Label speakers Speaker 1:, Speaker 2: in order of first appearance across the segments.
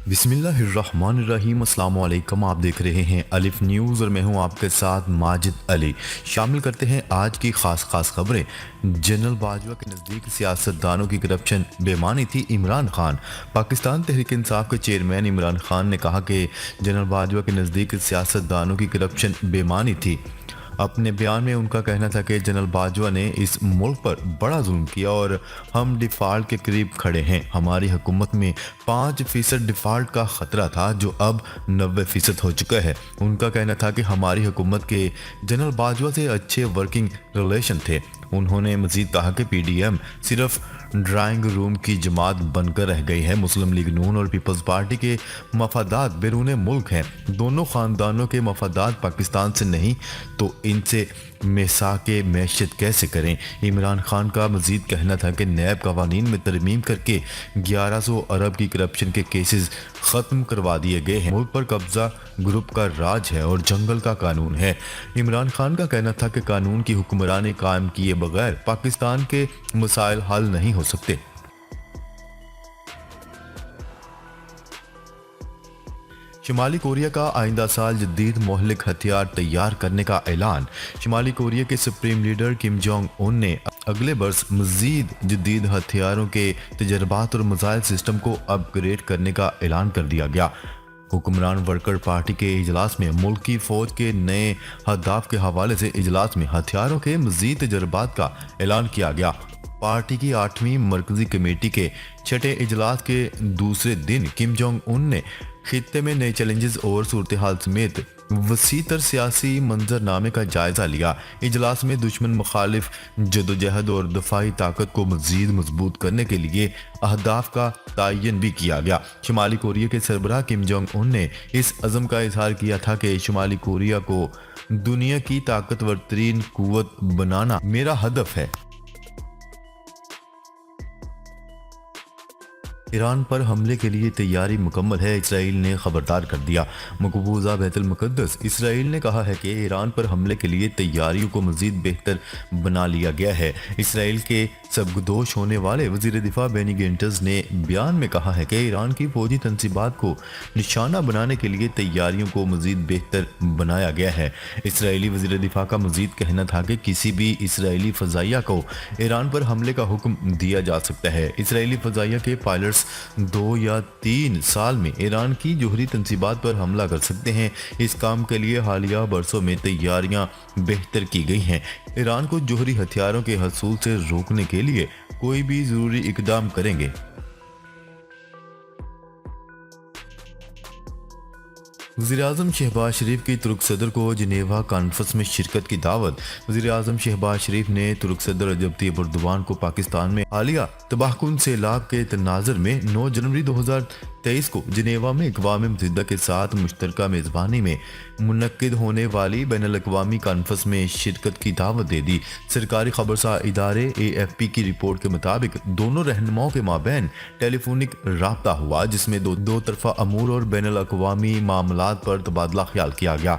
Speaker 1: بسم اللہ الرحمن الرحیم۔ السلام علیکم، آپ دیکھ رہے ہیں الف نیوز اور میں ہوں آپ کے ساتھ ماجد علی۔ شامل کرتے ہیں آج کی خاص خبریں۔ جنرل باجوہ کے نزدیک سیاستدانوں کی کرپشن بے معنی تھی۔ عمران خان۔ پاکستان تحریک انصاف کے چیئرمین عمران خان نے کہا کہ جنرل باجوہ کے نزدیک سیاستدانوں کی کرپشن بے معنی تھی۔ اپنے بیان میں ان کا کہنا تھا کہ جنرل باجوہ نے اس ملک پر بڑا ظلم کیا اور ہم ڈیفالٹ کے قریب کھڑے ہیں۔ ہماری حکومت میں 5% ڈیفالٹ کا خطرہ تھا جو اب 90% ہو چکا ہے۔ ان کا کہنا تھا کہ ہماری حکومت کے جنرل باجوہ سے اچھے ورکنگ ریلیشن تھے۔ انہوں نے مزید کہا کہ پی ڈی ایم صرف ڈرائنگ روم کی جماعت بن کر رہ گئی ہے۔ مسلم لیگ نون اور پیپلز پارٹی کے مفادات بیرون ملک ہیں۔ دونوں خاندانوں کے مفادات پاکستان سے نہیں تو ان سے میثاق معیشت کیسے کریں؟ عمران خان کا مزید کہنا تھا کہ نیب قوانین میں ترمیم کر کے 1100 ارب کی کرپشن کے کیسز ختم کروا دیے گئے ہیں۔ ملک پر قبضہ گروپ کا راج ہے اور جنگل کا قانون ہے۔ عمران خان کا کہنا تھا کہ قانون کی حکمرانی قائم کیے بغیر پاکستان کے مسائل حل نہیں ہو سکتے۔ شمالی کوریا کا آئندہ سال جدید مہلک ہتھیار تیار کرنے کا اعلان۔ شمالی کوریا کے supreme leader Kim Jong Un نے اگلے برس مزید جدید ہتھیاروں کے تجربات اور میزائل سسٹم کو اپ گریڈ کرنے کا اعلان کر دیا گیا۔ حکمران ورکر پارٹی کے اجلاس میں ملکی فوج کے نئے اہداف کے حوالے سے اجلاس میں ہتھیاروں کے مزید تجربات کا اعلان کیا گیا۔ پارٹی کی 8ویں مرکزی کمیٹی کے چھٹے اجلاس کے دوسرے دن کم جونگ ان نے خطے میں نئے چیلنجز اور صورتحال سمیت وسیع تر سیاسی منظرنامے کا جائزہ لیا۔ اجلاس میں دشمن مخالف جدوجہد اور دفاعی طاقت کو مزید مضبوط کرنے کے لیے اہداف کا تعین بھی کیا گیا۔ شمالی کوریا کے سربراہ کم جونگ ان نے اس عزم کا اظہار کیا تھا کہ شمالی کوریا کو دنیا کی طاقتور ترین قوت بنانا میرا ہدف ہے۔ ایران پر حملے کے لیے تیاری مکمل ہے، اسرائیل نے خبردار کر دیا۔ مقبوضہ بیت المقدس۔ اسرائیل نے کہا ہے کہ ایران پر حملے کے لیے تیاریوں کو مزید بہتر بنا لیا گیا ہے۔ اسرائیل کے سبکدوش ہونے والے وزیر دفاع بینی گینٹز نے بیان میں کہا ہے کہ ایران کی فوجی تنصیبات کو نشانہ بنانے کے لیے تیاریوں کو مزید بہتر بنایا گیا ہے۔ اسرائیلی وزیر دفاع کا مزید کہنا تھا کہ کسی بھی اسرائیلی فضائیہ کو ایران پر حملے کا حکم دیا جا سکتا ہے۔ اسرائیلی فضائیہ کے پائلٹس 2 یا 3 سال میں ایران کی جوہری تنصیبات پر حملہ کر سکتے ہیں۔ اس کام کے لیے حالیہ برسوں میں تیاریاں بہتر کی گئی ہیں۔ ایران کو جوہری ہتھیاروں کے حصول سے روکنے کے لیے کوئی بھی ضروری اقدام کریں گے۔ وزیراعظم شہباز شریف کی ترک صدر کو جنیوا کانفرنس میں شرکت کی دعوت۔ وزیراعظم شہباز شریف نے ترک صدر رجب طیب ایردوان کو پاکستان میں حالیہ تباہ کن سیلاب کے تناظر میں 9 جنوری 2023 کو جنیوا میں اقوام متحدہ کے ساتھ مشترکہ میزبانی میں منعقد ہونے والی بین الاقوامی کانفرنس میں شرکت کی دعوت دے دی۔ سرکاری خبرساز ادارے AFP کی رپورٹ کے مطابق دونوں رہنماؤں کے مابین ٹیلی فونک رابطہ ہوا، جس میں دو طرفہ امور اور بین الاقوامی معاملات پر تبادلہ خیال کیا گیا۔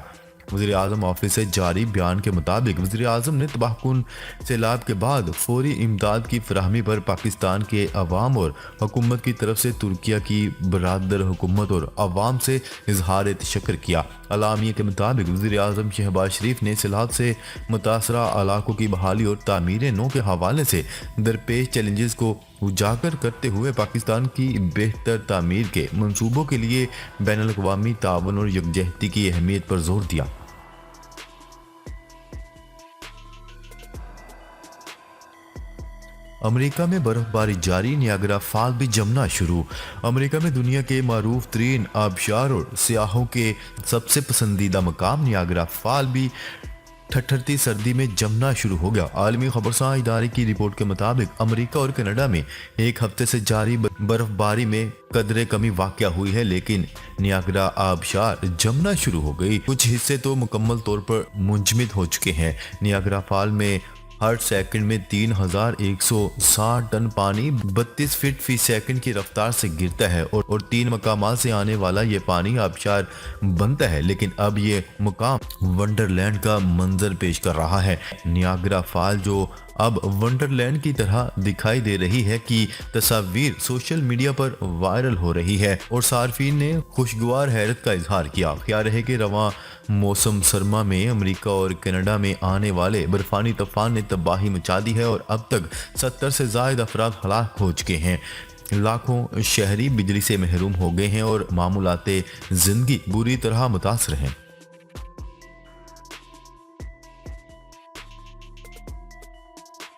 Speaker 1: وزیر اعظم آفس سے جاری بیان کے مطابق وزیر اعظم نے تباہ کن سیلاب کے بعد فوری امداد کی فراہمی پر پاکستان کے عوام اور حکومت کی طرف سے ترکیہ کی برادر حکومت اور عوام سے اظہار تشکر کیا۔ اعلامیہ کے مطابق وزیر اعظم شہباز شریف نے سیلاب سے متاثرہ علاقوں کی بحالی اور تعمیر نو کے حوالے سے درپیش چیلنجز کو اجاگر کرتے ہوئے پاکستان کی بہتر تعمیر کے منصوبوں کے لیے بین الاقوامی تعاون اور یکجہتی کی اہمیت پر زور دیا۔ امریکہ میں برف باری جاری، نیاگرا فال بھی جمنا شروع۔ امریکہ میں دنیا کے معروف ترین آبشار اور سیاحوں کے سب سے پسندیدہ مقام نیاگرا فال بھی ٹھٹھرتی سردی میں جمنا شروع ہو گیا۔ عالمی خبرساز ادارے کی رپورٹ کے مطابق امریکہ اور کینیڈا میں ایک ہفتے سے جاری برف باری میں قدرے کمی واقع ہوئی ہے، لیکن نیاگرا آبشار جمنا شروع ہو گئی۔ کچھ حصے تو مکمل طور پر منجمد ہو چکے ہیں۔ نیاگرا فال میں ہر سیکنڈ میں 3160 ٹن پانی 32 فٹ فی سیکنڈ کی رفتار سے گرتا ہے اور 3 مقامات سے آنے والا یہ پانی آبشار بنتا ہے، لیکن اب یہ مقام ونڈرلینڈ کا منظر پیش کر رہا ہے۔ نیاگرا فال جو اب ونڈرلینڈ کی طرح دکھائی دے رہی ہے کہ تصاویر سوشل میڈیا پر وائرل ہو رہی ہے اور صارفین نے خوشگوار حیرت کا اظہار کیا۔ خیال ہے کہ رواں موسم سرما میں امریکہ اور کینیڈا میں آنے والے برفانی طوفان نے تباہی مچا دی ہے اور اب تک 70 سے زائد افراد ہلاک ہو چکے ہیں۔ لاکھوں شہری بجلی سے محروم ہو گئے ہیں اور معمولات زندگی بری طرح متاثر ہیں۔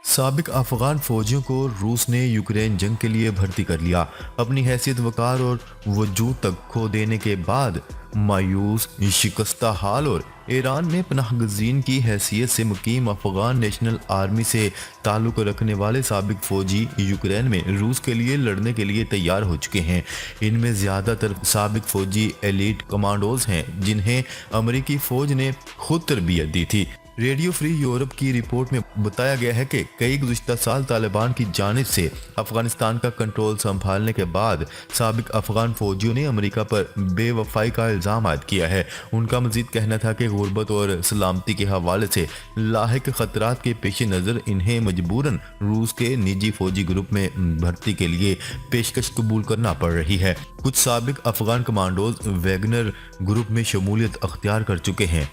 Speaker 1: سابق افغان فوجیوں کو روس نے یوکرین جنگ کے لیے بھرتی کر لیا۔ اپنی حیثیت، وقار اور وجود تک کھو دینے کے بعد مایوس، شکستہ حال اور ایران میں پناہ گزین کی حیثیت سے مقیم افغان نیشنل آرمی سے تعلق رکھنے والے سابق فوجی یوکرین میں روس کے لیے لڑنے کے لیے تیار ہو چکے ہیں۔ ان میں زیادہ تر سابق فوجی ایلیٹ کمانڈوز ہیں جنہیں امریکی فوج نے خود تربیت دی تھی۔ ریڈیو فری یورپ کی رپورٹ میں بتایا گیا ہے کہ کئی گزشتہ سال طالبان کی جانب سے افغانستان کا کنٹرول سنبھالنے کے بعد سابق افغان فوجیوں نے امریکہ پر بے وفائی کا الزام عائد کیا ہے۔ ان کا مزید کہنا تھا کہ غربت اور سلامتی کے حوالے سے لاحق خطرات کے پیش نظر انہیں مجبوراً روس کے نجی فوجی گروپ میں بھرتی کے لیے پیشکش قبول کرنا پڑ رہی ہے۔ کچھ سابق افغان کمانڈوز ویگنر گروپ میں شمولیت اختیار کر چکے ہیں۔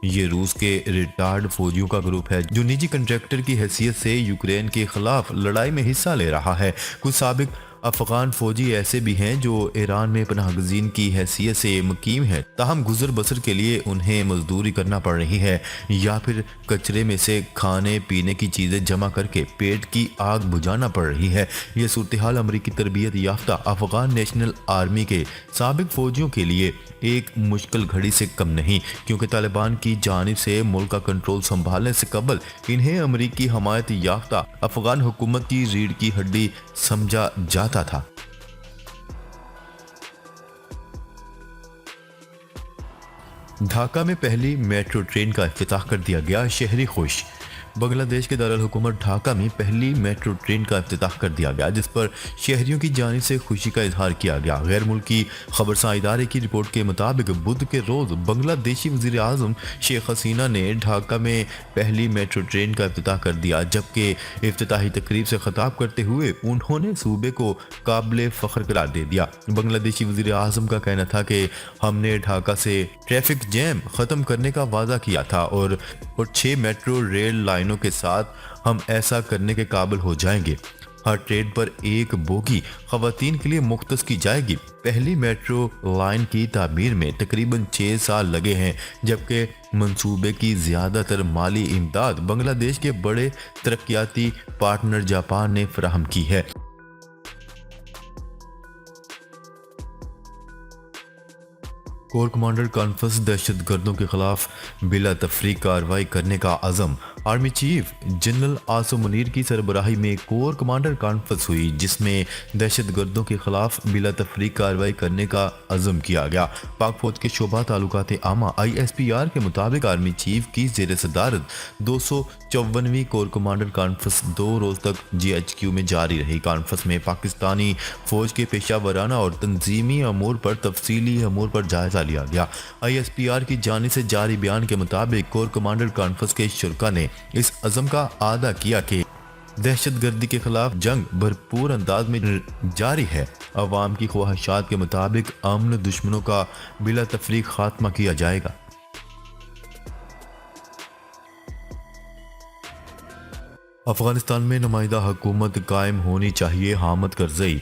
Speaker 1: یہ روس کے ریٹائرڈ فوجیوں کا گروپ ہے جو نجی کنٹریکٹر کی حیثیت سے یوکرین کے خلاف لڑائی میں حصہ لے رہا ہے۔ کچھ سابق افغان فوجی ایسے بھی ہیں جو ایران میں پناہ گزین کی حیثیت سے مقیم ہیں، تاہم گزر بسر کے لیے انہیں مزدوری کرنا پڑ رہی ہے یا پھر کچرے میں سے کھانے پینے کی چیزیں جمع کر کے پیٹ کی آگ بجھانا پڑ رہی ہے۔ یہ صورتحال امریکی تربیت یافتہ افغان نیشنل آرمی کے سابق فوجیوں کے لیے ایک مشکل گھڑی سے کم نہیں، کیونکہ طالبان کی جانب سے ملک کا کنٹرول سنبھالنے سے قبل انہیں امریکی حمایت یافتہ افغان حکومت کی ریڑھ کی ہڈی سمجھا جاتا تھا۔ ڈھاکہ میں پہلی میٹرو ٹرین کا افتتاح کر دیا گیا، شہری خوش۔ بنگلہ دیش کے دارالحکومت ڈھاکہ میں پہلی میٹرو ٹرین کا افتتاح کر دیا گیا جس پر شہریوں کی جانب سے خوشی کا اظہار کیا گیا۔ غیر ملکی خبرساں ادارے کی رپورٹ کے مطابق بدھ کے روز بنگلہ دیشی وزیر اعظم شیخ حسینہ نے ڈھاکہ میں پہلی میٹرو ٹرین کا افتتاح کر دیا، جبکہ افتتاحی تقریب سے خطاب کرتے ہوئے انہوں نے صوبے کو قابل فخر قرار دے دیا۔ بنگلہ دیشی وزیر اعظم کا کہنا تھا کہ ہم نے ڈھاکہ سے ٹریفک جیم ختم کرنے کا وعدہ کیا تھا اور 6 میٹرو ریل لائنوں کے ساتھ ہم ایسا کرنے کے قابل ہو جائیں گے۔ ہر ٹرین پر ایک بوگی خواتین کے لیے مختص کی جائے گی۔ پہلی میٹرو لائن کی تعمیر میں تقریباً 6 سال لگے ہیں، جبکہ منصوبے کی زیادہ تر مالی امداد بنگلہ دیش کے بڑے ترقیاتی پارٹنر جاپان نے فراہم کی ہے۔ کور کمانڈر کانفرنس، دہشت گردوں کے خلاف بلا تفریق کارروائی کرنے کا عزم۔ Army chief general Asim Munir کی سربراہی میں کور کمانڈر کانفرنس ہوئی جس میں دہشت گردوں کے خلاف بلا تفریق کارروائی کرنے کا عزم کیا گیا۔ پاک فوج کے شعبہ تعلقات عامہ ISPR کے مطابق آرمی چیف کی زیر صدارت 254ویں کور کمانڈر کانفرنس 2 روز تک GHQ میں جاری رہی۔ کانفرنس میں پاکستانی فوج کے پیشہ ورانہ اور تنظیمی امور پر تفصیلی امور پر جائزہ لیا گیا۔ ISPR کی جانب سے جاری بیان کے مطابق کور کمانڈر کانفرنس کے شرکاء نے اس عزم کا اعادہ کیا کہ دہشت گردی کے خلاف جنگ بھرپور انداز میں جاری ہے۔ عوام کی خواہشات کے مطابق امن دشمنوں کا بلا تفریق خاتمہ کیا جائے گا۔ افغانستان میں نمائندہ حکومت قائم ہونی چاہیے، حامد کرزئی۔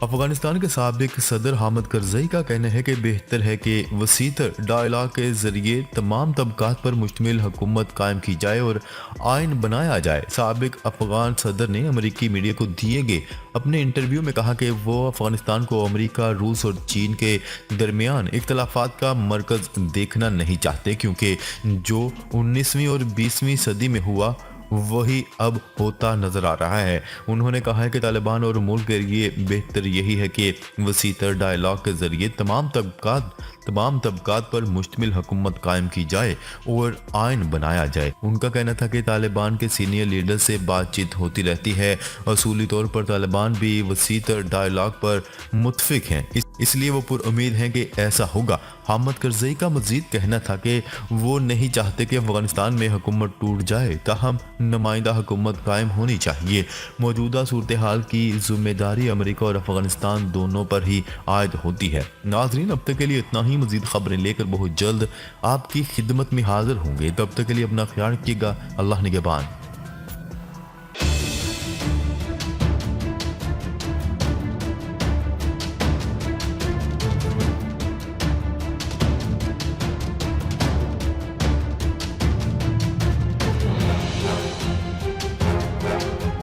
Speaker 1: افغانستان کے سابق صدر حامد کرزئی کا کہنا ہے کہ بہتر ہے کہ وسیع تر ڈائلاگ کے ذریعے تمام طبقات پر مشتمل حکومت قائم کی جائے اور آئین بنایا جائے۔ سابق افغان صدر نے امریکی میڈیا کو دیے گئے اپنے انٹرویو میں کہا کہ وہ افغانستان کو امریکہ، روس اور چین کے درمیان اختلافات کا مرکز دیکھنا نہیں چاہتے، کیونکہ جو 19ویں اور 20ویں صدی میں ہوا وہی اب ہوتا نظر آ رہا ہے۔ انہوں نے کہا ہے کہ طالبان اور ملک کے لیے بہتر یہی ہے کہ وسیع تر ڈائلاگ کے ذریعے تمام طبقات پر مشتمل حکومت قائم کی جائے اور آئین بنایا جائے۔ ان کا کہنا تھا کہ طالبان کے سینئر لیڈر سے بات چیت ہوتی رہتی ہے۔ اصولی طور پر طالبان بھی وسیع تر ڈائلاگ پر متفق ہیں۔ اس لیے وہ پر امید ہیں کہ ایسا ہوگا۔ حامد کرزئی کا مزید کہنا تھا کہ وہ نہیں چاہتے کہ افغانستان میں حکومت ٹوٹ جائے، تاہم نمائندہ حکومت قائم ہونی چاہیے۔ موجودہ صورتحال کی ذمہ داری امریکہ اور افغانستان دونوں پر ہی عائد ہوتی ہے۔ ناظرین، اب تک کے لیے اتنا ہی۔ مزید خبریں لے کر بہت جلد آپ کی خدمت میں حاضر ہوں گے۔ تب تک کے لیے اپنا خیال رکھیے گا۔ اللہ نگہبان۔